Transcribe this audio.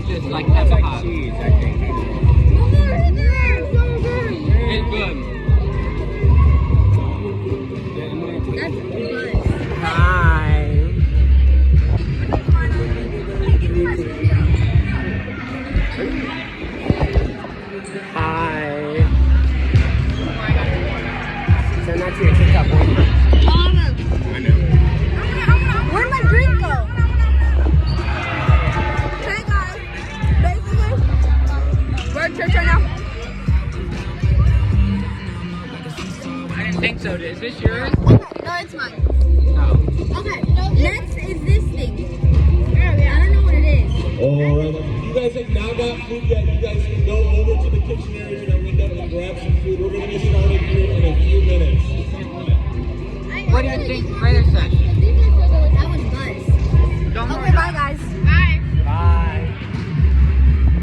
this like type of hot. cheese, I think. It's good. That's good. Hi. Hi. Send that to your TikTok boyfriend. I know. Where'd my drink go? Hey guys, basically, we're at church right now. I didn't think so. Is this yours? Okay, no, it's mine. No. Okay, next is this thing. I don't know what it is. Alright, you guys have not got food yet. You guys can go over to the kitchen area in our window and grab some food. We're going to get started here in a few minutes. What do you think Brother said?